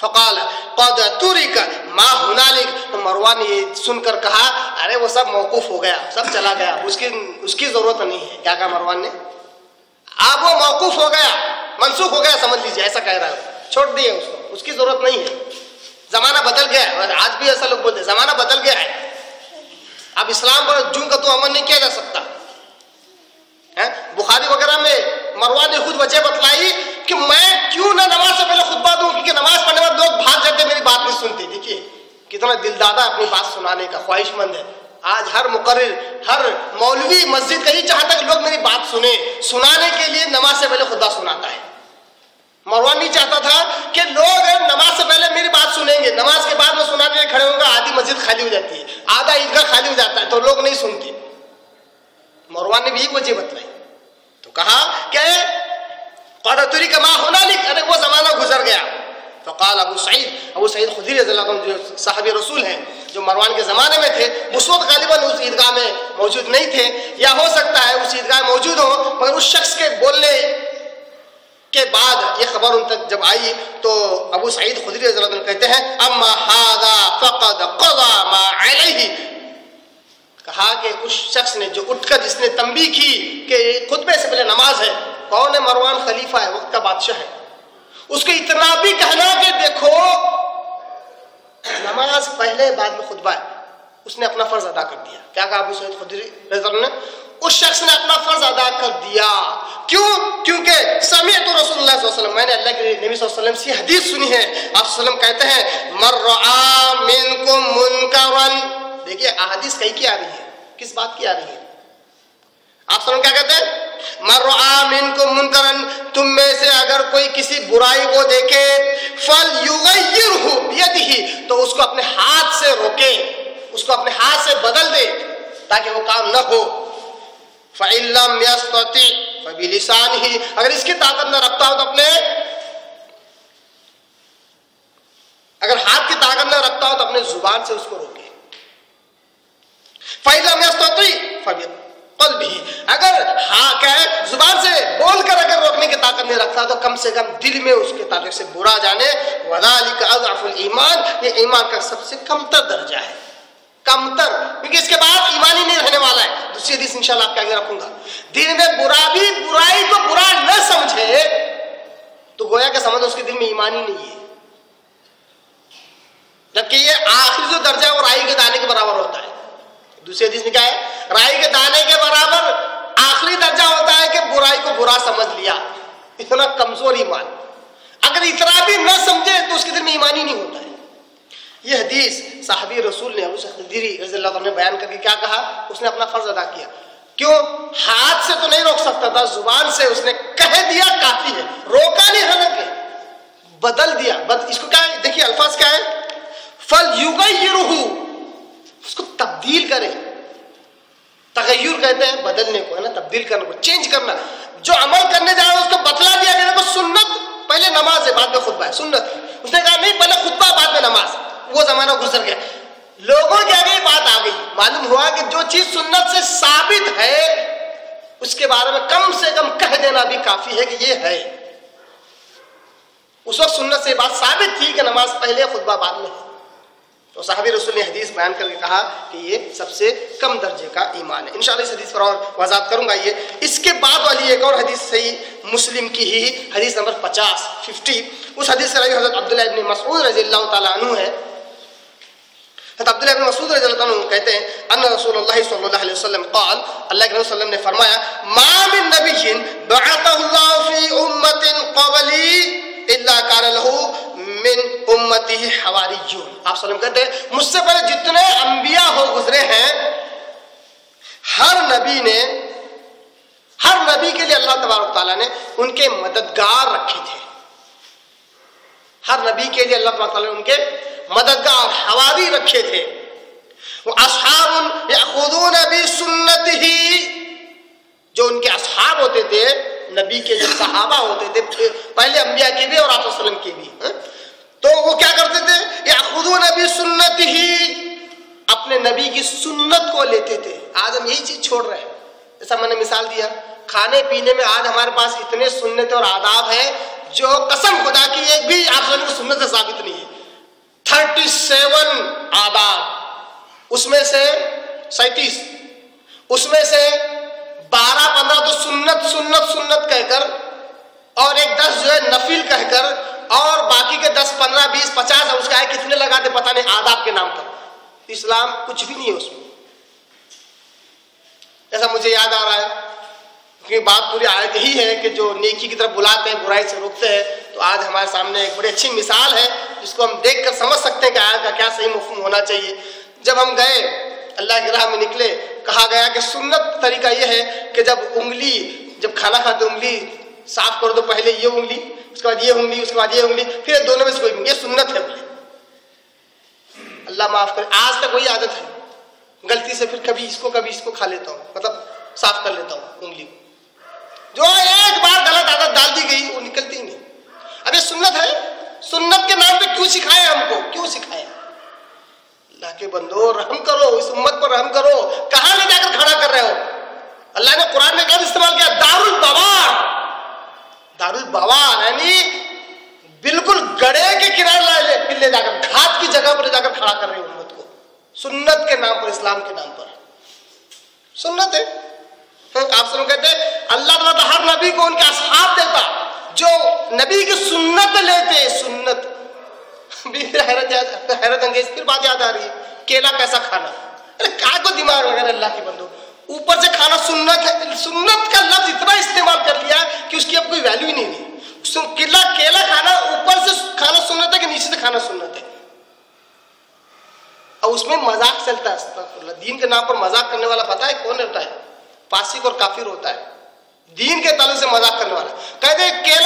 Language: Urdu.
فقال قد ترك ما هنالك، تو مروان نے یہ سن کر کہا ارے وہ سب موقوف ہو گیا، سب چلا گیا، اس کی ضرورت نہیں ہے. کیا کہا مروان نے؟ اب وہ موقوف ہو گیا، منسوخ ہو گیا سمجھ لیجیے، ایسا کہہ رہا ہے، چھوڑ دیے اس کو، اس کی ضرورت نہیں ہے. زمانہ بدل گیا ہے، اور آج بھی ایسا لوگ بولتے ہیں زمانہ بدل گیا ہے، اب اسلام پر جوں کا تو عمل نہیں کیا جا سکتا. بخاری وغیرہ میں مروان نے خود وجہ بتلائی کہ میں کیوں نہ نماز سے پہلے خطبہ دوں، کیونکہ نماز پڑھنے بعد لوگ بھاگ جاتے، میری بات نہیں سنتے. دیکھیے کتنا دل دادا اپنی بات سنانے کا خواہش مند ہے. آج ہر مقرر، ہر مولوی مسجد کا ہی چاہتا کہ لوگ میری بات سنیں، سنانے کے لیے نماز سے پہلے خطبہ سناتا ہے. مروان نہیں چاہتا تھا کہ لوگ نماز سے پہلے میری بات سنیں گے، نماز کے بعد میں سنانے کے کھڑے ہوں گا، آدھی مسجد خالی ہو جاتی ہے، آدھا عیدگاہ خالی ہو جاتا ہے، تو لوگ نہیں سنتے. مروان نے بھی یہی وجہ بتلائی، تو کہا کہ قد ترک ما هنالك، ارے وہ زمانہ گزر گیا. فقال ابو سعید خدری رضی اللہ عنہ جو صحابی رسول ہیں، جو مروان کے زمانے میں تھے، اس وقت غالباً اس عیدگاہ میں موجود نہیں تھے، یا ہو سکتا ہے اس عیدگاہ میں موجود ہوں، مگر اس شخص کے بولنے کے بعد یہ خبر ان تک جب آئی تو ابو سعید خدری رضی اللہ عنہ کہتے ہیں اما هذا فقد قضى ما عليه، کہا کہ اس شخص نے جو اٹھ کر جس نے تنبیہ کی کہ خطبے سے پہلے نماز ہے، کون ہے؟ مروان خلیفہ ہے، وقت کا بادشاہ ہے. اس کو اتنا بھی کہنا کہ دیکھو نماز پہلے بعد میں خطبہ ہے، اس نے اپنا فرض ادا کر دیا. کیا کہا ابو سعید خدری رضی اللہ عنہ نے؟ اس شخص نے اپنا فرض ادا کر دیا. کیوں؟ کیونکہ سمعت رسول اللہ صلی اللہ علیہ وسلم، میں نے اللہ کے نبی صلی اللہ علیہ وسلم سے حدیث سنی ہے. آپ صلی اللہ علیہ وسلم کہتے ہیں من رعا منکم منکرا، دیکھیے احادیث کئی کی آ رہی ہے، کس بات کی آ رہی ہے؟ آپ سن کیا کہتے ہیں؟ من رعا منکم منکرا، تم میں سے اگر کوئی کسی برائی کو دیکھے، فلیغیرہ بیدہ، تو اس کو اپنے ہاتھ سے روکے، اس کو اپنے ہاتھ سے بدل دے تاکہ وہ کام نہ ہو. فإن لم يستطع فبلسانہ، اگر اس کی طاقت نہ رکھتا ہو تو اگر ہاتھ کی طاقت نہ رکھتا ہو تو اپنے زبان سے اس کو روکے. فإن لم يستطع فبقلبہ، اگر زبان سے بول کر اگر روکنے کی طاقت نہیں رکھتا تو کم سے کم دل میں اس کے تعلق سے برا جانے. وذلک اضعف الایمان، یہ ایمان کا سب سے کمتر درجہ ہے، کمتر، کیونکہ اس کے بعد ایمان ہی نہیں رہنے والا ہے. دوسری حدیث انشاءاللہ آپ کے آگے رکھوں گا. دل میں برائی کو برا نہ سمجھے تو گویا کہ سمجھو اس کے دل میں ایمان ہی نہیں ہے، جبکہ یہ آخری جو درجہ ہے وہ رائی کے دانے کے برابر ہوتا ہے. دوسری حدیث میں کیا ہے؟ رائی کے دانے کے برابر آخری درجہ ہوتا ہے کہ برائی کو برا سمجھ لیا. اتنا کمزور ایمان، اگر اتنا بھی نہ سمجھے تو اس کے دل میں ایمان ہی نہیں ہوتا ہے. یہ حدیث صحابی رسول نے ابو سعید خدری رضی اللہ عنہ نے بیان کر کے کیا کہا؟ اس نے اپنا فرض ادا کیا. کیوں؟ ہاتھ سے تو نہیں روک سکتا تھا، زبان سے اس نے کہہ دیا کافی ہے، روکا نہیں، حالانکہ بدل دیا. اس کو کیا ہے؟ دیکھیے الفاظ کیا ہے؟ فَلْيُغَيِّرُهُ، اس کو تبدیل کرے. تغیر کہتے ہیں بدلنے کو، ہے نا، تبدیل کرنے کو، چینج کرنا. جو عمل کرنے جا رہا ہے اس کو بتلا دیا کہ دیکھو سنت پہلے نماز ہے بعد میں خطبہ ہے، سنت. اس نے کہا نہیں پہلے خطبہ بعد میں نماز. وہ زمانہ گزر گیا، لوگوں کے آگے بات آ گئی. معلوم ہوا کہ جو چیز سنت سے ثابت ہے اس کے بارے میں کم سے کم کہہ دینا بھی کافی ہے کہ یہ ہے. اس وقت سنت سے بات ثابت تھی کہ نماز پہلے خطبہ بعد میں ہے. تو صحابی رسول نے حدیث بیان کر کے کہا کہ یہ سب سے کم درجے کا ایمان ہے. انشاءاللہ اس حدیث پر اور وضاحت کروں گا. اس کے بعد والی ایک اور حدیث صحیح مسلم کی ہی حدیث نمبر 50 اس حدیث سے راوی حضرت عبداللہ ابن مسعود رضی اللہ تعالیٰ عنہ ہے. حضرت عبداللہ ابن مسعود رضی اللہ عنہ کہتے ہیں ان رسول اللہ صلی اللہ علیہ وسلم قال، اللہ کے نبی صلی اللہ علیہ وسلم نے فرمایا ما من نبی بعثہ اللہ فی امت قبلی الا کان له من امتی حواریون. آپ صلی اللہ علیہ وسلم کہتے ہیں مجھ سے پہلے جتنے انبیاء ہو گزرے ہیں، ہر نبی کے لیے اللہ تبارک تعالیٰ نے ان کے مددگار رکھے تھے. ہر نبی کے لیے اللہ تبارک تعالیٰ نے ان کے مددگار حواری رکھے تھے. اصحاب یاخذون بسنتہ، جو ان کے اصحاب ہوتے تھے، نبی کے جو صحابہ ہوتے تھے پہلے انبیاء کے بھی اور آپ صلی اللہ علیہ وسلم کے بھی، تو وہ کیا کرتے تھے؟ یاخذون بسنتہ، اپنے نبی کی سنت کو لیتے تھے. آج ہم یہی چیز چھوڑ رہے ہیں. جیسا میں نے مثال دیا، کھانے پینے میں آج ہمارے پاس اتنے سنت اور آداب ہیں جو قسم خدا کی ایک بھی آپ کی سنت سے ثابت نہیں ہے. 37 آداب، اس میں سے 37، اس میں سے 12-15 تو سنت سنت سنت کہہ کر، اور ایک 10 جو ہے نفل کہہ کر، اور باقی کے 10 15 20 50 اس کے آئے کتنے لگاتے پتہ نہیں آداب کے نام پر. اسلام کچھ بھی نہیں ہے اس میں. ایسا مجھے یاد آ رہا ہے کہ بات پوری آیت یہی ہے کہ جو نیکی کی طرف بلاتے ہیں برائی سے روکتے ہیں. تو آج ہمارے سامنے ایک بڑی اچھی مثال ہے جس کو ہم دیکھ کر سمجھ سکتے ہیں کہ آیت کا کیا صحیح مفہوم ہونا چاہیے. جب ہم گئے اللہ کی راہ میں نکلے، کہا گیا کہ سنت طریقہ یہ ہے کہ جب کھانا کھاتے انگلی صاف کر دو، پہلے یہ انگلی، اس کے بعد یہ انگلی، اس کے بعد یہ انگلی، پھر دونوں میں سے کوئی انگلی. یہ سنت ہے بولے. اللہ معاف کرے، آج تک وہی عادت ہے. غلطی سے پھر کبھی اس کو کھا لیتا ہوں، مطلب صاف کر لیتا ہوں انگلی. جو ایک بار غلط عادت ڈال دی گئی وہ نکلتی ہی نہیں. اب یہ سنت ہے. سنت کے نام پہ کیوں سکھائے ہم کو؟ کیوں سکھائے؟ اللہ کے بندو رحم کرو، اس امت پر رحم کرو. کہاں لے جا کر کھڑا کر رہے ہو؟ اللہ نے قرآن میں لفظ استعمال کیا، دارالبوار. دارالبوار یعنی بالکل گڑے کے کنارے لے جا کر، گھاٹ کی جگہ پر لے جا کر کھڑا کر رہے ہو امت کو، سنت کے نام پر، اسلام کے نام پر. سنت ہے. آپ سنو کہتے ہیں اللہ تعالیٰ ہر نبی کو ان کے اصحاب دیتا جو نبی کی سنت لیتے. سنت حیرت انگیز پھر بات یاد آ رہی ہے، کیلا کیسا کھانا؟ ارے کہاں کو دماغ وغیرہ اللہ کے بندو. اوپر سے کھانا سنت ہے. سنت کا لفظ اتنا استعمال کر لیا کہ اس کی اب کوئی ویلیو ہی نہیں ہے. کیلا کھانا اوپر سے کھانا سنت ہے کہ نیچے سے کھانا سنت ہے؟ اور اس میں مذاق چلتا ہے. استغفر اللہ. دین کے نام پر مذاق کرنے والا پتہ ہے کون ہوتا ہے؟ فاسق اور کافر ہوتا ہے. دین کے تعلق سے مذاق کرنے والا. کہتے ہیں کیلا